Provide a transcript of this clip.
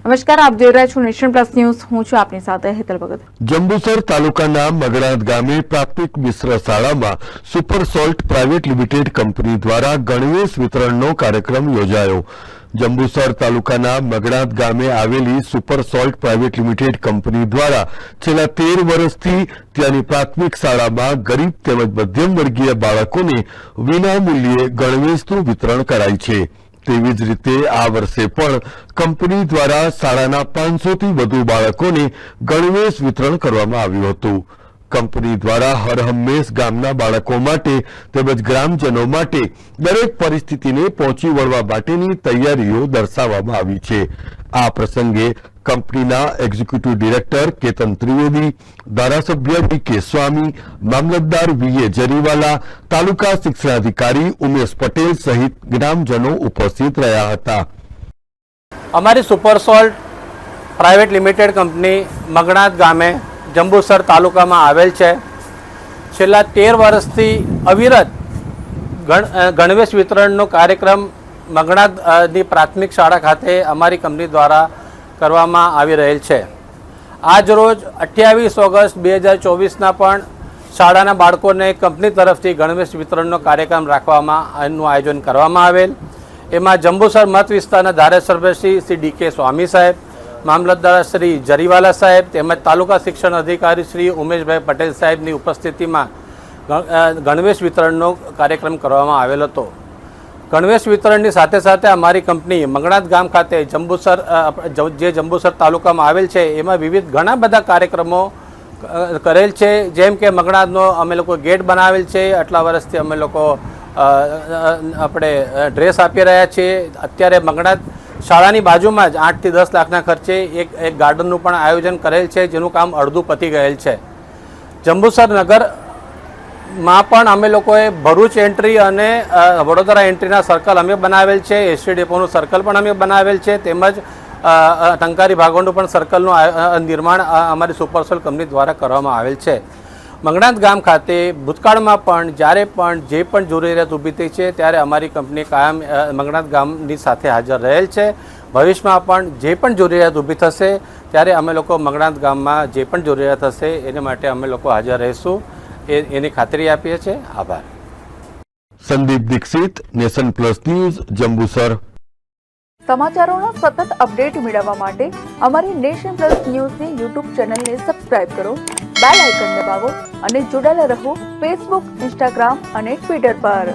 નમસ્કાર, આપ જોઈ રહ્યા છો નેશન પ્લસ ન્યૂઝ. હું છું આપની સાથે હેતલ ભગત. જંબુસર તાલુકાના મગણાદ ગામે પ્રાથમિક મિશ્ર શાળામાં super salt private limited company દ્વારા ગણવેશ વિતરણનો કાર્યક્રમ યોજાયો. જંબુસર તાલુકાના મગણાદ ગામે આવેલી super salt private limited company દ્વારા છેલ્લા 13 વર્ષથી ત્યાંની પ્રાથમિક શાળામાં ગરીબ તેમજ મધ્યમ વર્ગીય બાળકોને વિનામૂલ્યે ગણવેશનું વિતરણ કરાય છે. તેવી જ રીતે આ વર્ષે પણ કંપની દ્વારા શાળાના 500 થી વધુ બાળકોને ગણવેશ વિતરણ કરવામાં આવ્યું હતું. કંપની દ્વારા હરહંમેશ ગામના બાળકો માટે તેમજ ગ્રામજનો માટે દરેક પરિસ્થિતિને પહોંચી વળવા માટેની તૈયારીઓ દર્શાવવામાં આવી છે. આ પ્રસંગે કંપનીના એક્ઝિક્યુટિવ ડિરેક્ટર કેતન ત્રિવેદી, ધારાસભ્ય વી.કે. સ્વામી, મામલતદાર વી.એ. જરીવાલા, તાલુકા શિક્ષણાધિકારી ઉમેશ પટેલ સહિત ગ્રામજનો ઉપસ્થિત રહ્યા હતા. અમારી super salt private limited company Magnad ગામે જંબુસર તાલુકામાં આવેલ છે. છેલ્લા 13 વર્ષથી અવિરત ગણવેશ વિતરણનો કાર્યક્રમ મગણાદની પ્રાથમિક શાળા ખાતે અમારી કંપની દ્વારા કરવામાં આવી રહેલ છે. આજ રોજ 28 ઓગસ્ટ 2024ના પણ શાળાના બાળકોને કંપની તરફથી ગણવેશ વિતરણનો કાર્યક્રમ રાખવામાં એનું આયોજન કરવામાં આવેલ. એમાં જંબુસર મત વિસ્તારના ધારાસભ્ય શ્રી ડી.કે. સ્વામી સાહેબ, મામલતદાર શ્રી જરીવાલા સાહેબ તેમજ તાલુકા શિક્ષણ અધિકારી શ્રી ઉમેશભાઈ પટેલ સાહેબની ઉપસ્થિતિમાં ગણવેશ વિતરણનો કાર્યક્રમ કરવામાં આવેલ હતો. ગણવેશ વિતરણની સાથે સાથે અમારી કંપની મગણાદ ગામ ખાતે જંબુસર તાલુકામાં આવેલ છે એમાં વિવિધ ઘણા બધા કાર્યક્રમો કરેલ છે. જેમ કે મગણાદનો અમે લોકો ગેટ બનાવેલ છે. આટલા વર્ષથી અમે લોકો આપણે ડ્રેસ આપી રહ્યા છીએ. અત્યારે મગણાદ શાળાની બાજુમાં જ 8 થી 10 લાખના ખર્ચે એક ગાર્ડનનું પણ આયોજન કરેલ છે, જેનું કામ અડધું પતી ગયેલ છે. જંબુસર નગરમાં પણ અમે લોકોએ ભરૂચ એન્ટ્રી અને વડોદરા એન્ટ્રીના સર્કલ અમે બનાવેલ છે. એસટી ડેપોનું સર્કલ પણ અમે બનાવેલ છે. તેમજ ટંકારી ભાગોળનું પણ સર્કલનું નિર્માણ અમારી સુપર સોલ્ટ કંપની દ્વારા કરવામાં આવેલ છે. મગણાદ ગામ ખાતે ભૂતકાળમાં પણ જ્યારે પણ જે પણ જરૂરિયાત ઊભી થઈ છે ત્યારે અમારી કંપની કાયમ મગણાદ ગામની સાથે હાજર રહેલ છે. ભવિષ્યમાં પણ જે પણ જરૂરિયાત ઊભી થશે ત્યારે અમે લોકો મગણાદ ગામમાં જે પણ જરૂરિયાત હશે એને માટે અમે લોકો હાજર રહીશું, એની ખાતરી આપીએ છીએ. આભાર. Sandeep Dikshit, nation plus news, Jambusar. સમાચારોના સતત અપડેટ મેળવવા માટે અમારી નેશન પ્લસ ન્યૂઝની યુટ્યુબ ચેનલને સબસ્ક્રાઇબ કરો, બેલ આઇકન દબાવો અને જોડાયેલા રહો ફેસબુક, ઇન્સ્ટાગ્રામ અને ટ્વિટર પર.